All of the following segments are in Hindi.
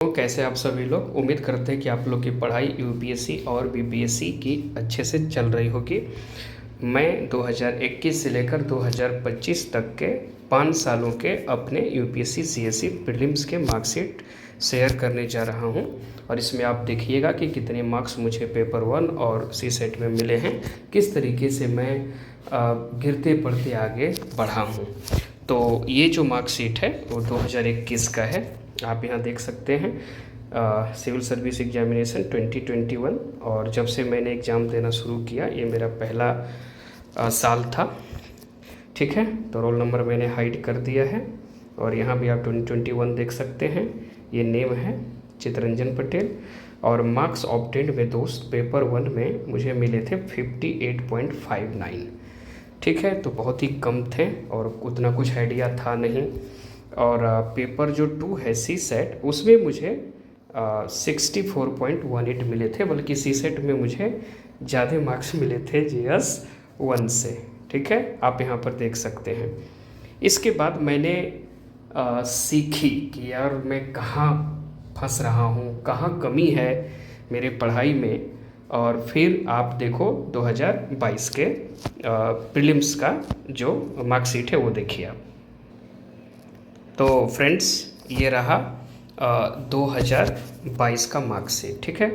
तो कैसे आप सभी लोग उम्मीद करते हैं कि आप लोग की पढ़ाई यूपीएससी और बीपीएससी की अच्छे से चल रही होगी। मैं 2021 से लेकर 2025 तक के 5 सालों के अपने यूपीएससी सीएससी प्रीलिम्स के मार्कशीट शेयर करने जा रहा हूं और इसमें आप देखिएगा कि कितने मार्क्स मुझे पेपर 1 और सी सेट में मिले हैं, किस तरीके से मैं गिरते पड़ते आगे बढ़ा हूं। तो ये जो मार्कशीट है वो 2021 का है। आप यहाँ देख सकते हैं सिविल सर्विस एग्जामिनेशन 2021, और जब से मैंने एग्ज़ाम देना शुरू किया ये मेरा पहला साल था। ठीक है, तो रोल नंबर मैंने हाइड कर दिया है और यहाँ भी आप 2021 देख सकते हैं। ये नेम है चितरंजन पटेल और मार्क्स ऑब्टेन्ड में दोस्त पेपर 1 में मुझे मिले थे 58.59। ठीक है, तो बहुत ही कम थे और उतना कुछ आइडिया था नहीं। और पेपर जो 2 है सी सेट, उसमें मुझे 64.18 मिले थे, बल्कि सी सेट में मुझे ज़्यादा मार्क्स मिले थे जीएस 1 से। ठीक है, आप यहाँ पर देख सकते हैं। इसके बाद मैंने सीखी कि यार मैं कहाँ फंस रहा हूँ, कहाँ कमी है मेरे पढ़ाई में। और फिर आप देखो 2022 के प्रीलिम्स का जो मार्कशीट है वो देखिए आप। तो फ्रेंड्स ये रहा 2022 का मार्कशीट। ठीक है,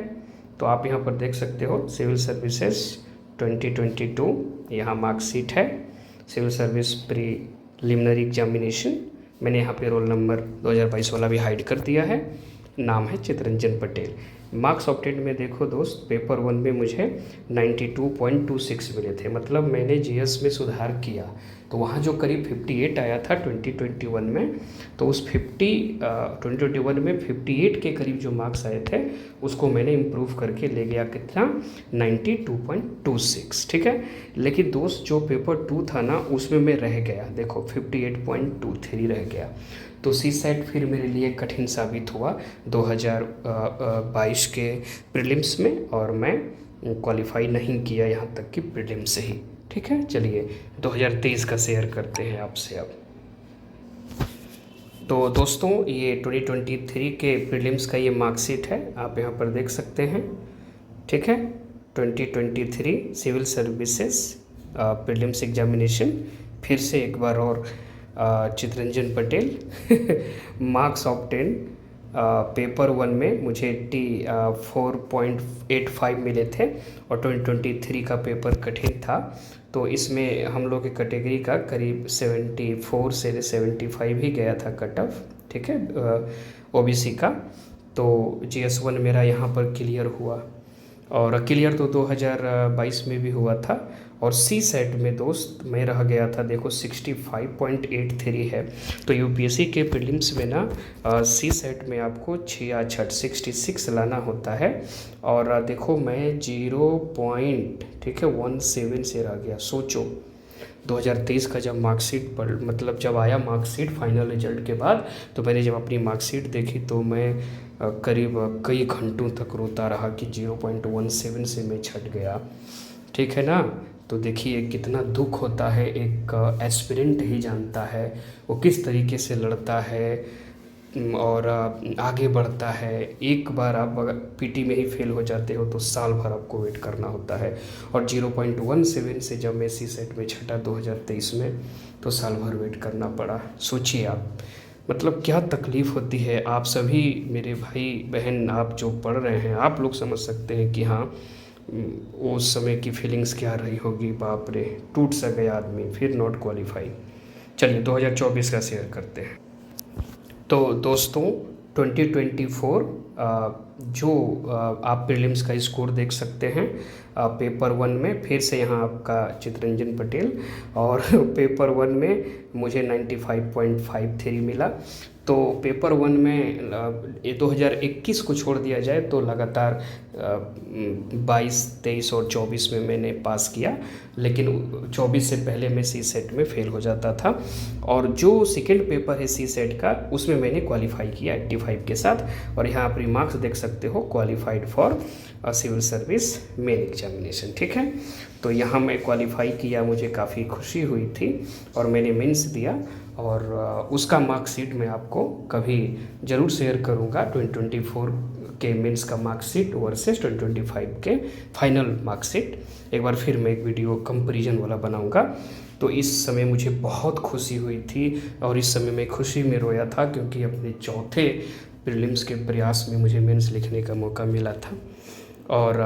तो आप यहाँ पर देख सकते हो सिविल सर्विसेज 2022 यहाँ मार्कशीट है। सिविल सर्विस प्रीलिमिनरी एग्जामिनेशन, मैंने यहाँ पे रोल नंबर 2022 वाला भी हाइड कर दिया है। नाम है चितरंजन पटेल। मार्क्स ऑब्टेन्ड में देखो दोस्त, पेपर 1 में मुझे 92.26 मिले थे, मतलब मैंने जीएस में सुधार किया। तो वहाँ जो करीब 58 आया था 2021 में, तो उस 2021 में 58 के करीब जो मार्क्स आए थे उसको मैंने इम्प्रूव करके ले गया कितना, 92.26। ठीक है, लेकिन दोस्त जो पेपर 2 था ना उसमें मैं रह गया, देखो 58.23 रह गया। तो सी सेट फिर मेरे लिए कठिन साबित हुआ 2022 के प्रीलिम्स में, और मैं क्वालिफाई नहीं किया यहाँ तक कि प्रीलिम्स से ही। ठीक है, चलिए 2023 का शेयर करते हैं आपसे अब। तो दोस्तों ये 2023 के प्रीलिम्स का ये मार्कशीट है, आप यहाँ पर देख सकते हैं। ठीक है, 2023 सिविल सर्विसेज प्रीलिम्स एग्जामिनेशन, फिर से एक बार और Chittaranjan Patel marks obtain paper 1 में मुझे 84.85 मिले थे और 2023 का पेपर कठिन था, तो इसमें हम लोग की कैटेगरी का करीब 74 से 75 ही गया था कट ऑफ। ठीक है, ओबीसी का। तो जीएस 1 मेरा यहाँ पर क्लियर हुआ, और क्लियर तो 2022 में भी हुआ था। और सी सेट में दोस्त मैं रह गया था, देखो 65.83 है। तो यूपीएससी के प्रीलिम्स में ना सी सेट में आपको 66 लाना होता है, और देखो मैं 0.17 से रह गया। सोचो 2023 का जब मार्कशीट पर मतलब जब आया मार्कशीट फाइनल रिजल्ट के बाद, तो मैंने जब अपनी मार्कशीट देखी तो मैं करीब कई घंटों तक रोता रहा कि 0.17 से मैं छट गया। ठीक है ना, तो देखिए कितना दुख होता है, एक एस्पिरेंट ही जानता है वो किस तरीके से लड़ता है और आगे बढ़ता है। एक बार आप अगर पीटी में ही फेल हो जाते हो तो साल भर आपको वेट करना होता है, और 0.17 से जब मैं सी सेट में छटा 2023 में, तो साल भर वेट करना पड़ा। सोचिए आप, मतलब क्या तकलीफ़ होती है। आप सभी मेरे भाई बहन, आप जो पढ़ रहे हैं, आप लोग समझ सकते हैं कि हाँ उस समय की फीलिंग्स क्या रही होगी। बाप रे, टूट सा गया आदमी, फिर नॉट क्वालिफाई। चलिए 2024 का शेयर करते हैं। तो दोस्तों 2024 जो आप प्रीलिम्स का स्कोर देख सकते हैं, पेपर 1 में फिर से यहाँ आपका चितरंजन पटेल, और पेपर 1 में मुझे 95.53 मिला। तो पेपर 1 में 2021 को छोड़ दिया जाए तो लगातार 22, 23 और 24 में मैंने पास किया, लेकिन 24 से पहले मैं सी सेट में फेल हो जाता था। और जो सेकेंड पेपर है सी सेट का, उसमें मैंने क्वालिफाई किया 85 के साथ, और यहाँ आप रिमार्क्स देख सकते हो, qualified for civil service main examination. ठीक है, तो यहाँ मैं क्वालिफ़ाई किया, मुझे काफ़ी खुशी हुई थी और मैंने मेंस दिया और उसका मार्कशीट मैं आपको कभी ज़रूर शेयर करूँगा। 2024 के मेंस का मार्कशीट वर्सेस 2025 के फाइनल मार्कशीट एक बार फिर मैं एक वीडियो कंपैरिजन वाला बनाऊँगा। तो इस समय मुझे बहुत खुशी हुई थी और इस समय मैं खुशी में रोया था क्योंकि अपने चौथे प्रीलिम्स के प्रयास में मुझे मेंस लिखने का मौका मिला था और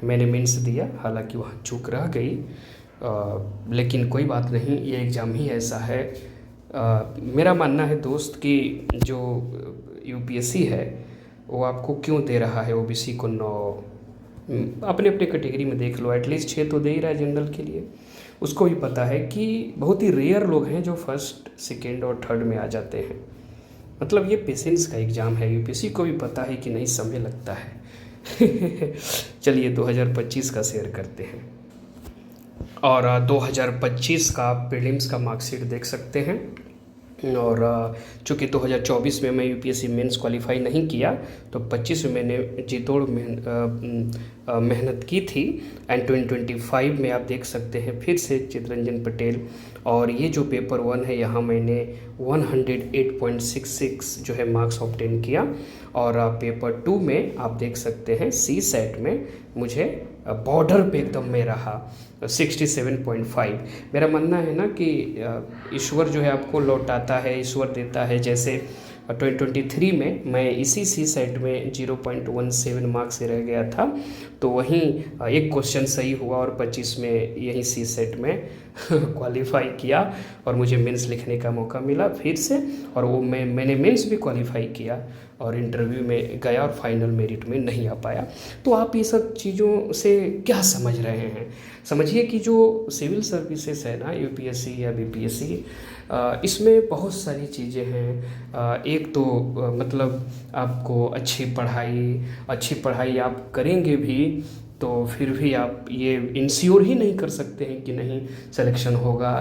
मैंने मेंस दिया। हालांकि वहाँ चूक रह गई, लेकिन कोई बात नहीं, ये एग्ज़ाम ही ऐसा है। मेरा मानना है दोस्त कि जो यूपीएससी है वो आपको क्यों दे रहा है ओबीसी को 9, अपने अपने कैटेगरी में देख लो, एटलीस्ट 6 तो दे ही रहा है जनरल के लिए। उसको भी पता है कि बहुत ही रेयर लोग हैं जो फर्स्ट, सेकेंड और थर्ड में आ जाते हैं। मतलब ये पेशेंस का एग्ज़ाम है, यूपीएससी को भी पता है कि नहीं समय लगता है। चलिए 2025 का शेयर करते हैं और 2025 का प्रीलिम्स का मार्कशीट देख सकते हैं। और चूँकि 2024 में मैं यूपीएससी मेंस क्वालिफाई नहीं किया तो 25 में मैंने जी तोड़ मेहनत की थी एंड 2025 में आप देख सकते हैं फिर से चितरंजन पटेल। और ये जो पेपर 1 है यहाँ मैंने 108.66 जो है मार्क्स ऑब्टेन किया और पेपर 2 में आप देख सकते हैं सी सेट में मुझे बॉर्डर पे एकदम में रहा 67.5। मेरा मानना है ना कि ईश्वर जो है आपको लौटाता है, ईश्वर देता है। जैसे 2023 में मैं इसी सी सेट में 0.17 मार्क्स से रह गया था, तो वहीं एक क्वेश्चन सही हुआ और 25 में यही सी सेट में क्वालिफाई किया और मुझे मेंस लिखने का मौका मिला फिर से। और वो मैंने मेंस भी क्वालिफाई किया और इंटरव्यू में गया और फाइनल मेरिट में नहीं आ पाया। तो आप ये सब चीज़ों से क्या समझ रहे हैं? समझिए कि जो सिविल सर्विसेज है ना, यूपीएससी या बीपीएससी, इसमें बहुत सारी चीज़ें हैं। एक तो मतलब आपको अच्छी पढ़ाई आप करेंगे भी तो फिर भी आप ये इंश्योर ही नहीं कर सकते हैं कि नहीं सिलेक्शन होगा,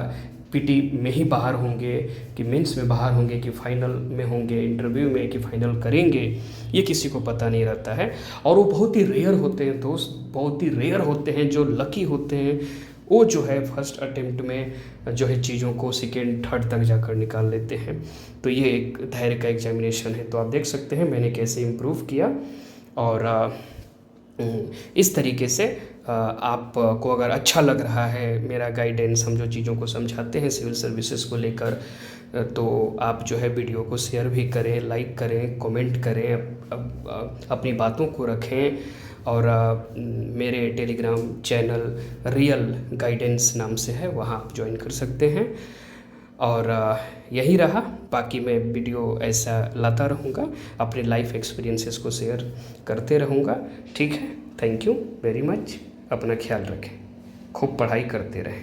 पीटी में ही बाहर होंगे कि मेंस में बाहर होंगे कि फाइनल में होंगे, इंटरव्यू में कि फाइनल करेंगे, ये किसी को पता नहीं रहता है। और वो बहुत ही रेयर होते हैं दोस्त, बहुत ही रेयर होते हैं जो लकी होते हैं, वो जो है फर्स्ट अटेम्प्ट में जो है चीज़ों को सेकेंड थर्ड तक जाकर निकाल लेते हैं। तो ये एक धैर्य का एग्जामिनेशन है। तो आप देख सकते हैं मैंने कैसे इम्प्रूव किया और इस तरीके से आपको अगर अच्छा लग रहा है मेरा गाइडेंस, हम जो चीज़ों को समझाते हैं सिविल सर्विसेज को लेकर, तो आप जो है वीडियो को शेयर भी करें, लाइक करें, कमेंट करें, अपनी बातों को रखें। और मेरे टेलीग्राम चैनल रियल गाइडेंस नाम से है, वहाँ आप ज्वाइन कर सकते हैं। और यही रहा, बाकी मैं वीडियो ऐसा लाता रहूँगा, अपने लाइफ एक्सपीरियंसेस को शेयर करते रहूँगा। ठीक है, थैंक यू वेरी मच। अपना ख्याल रखें, खूब पढ़ाई करते रहें।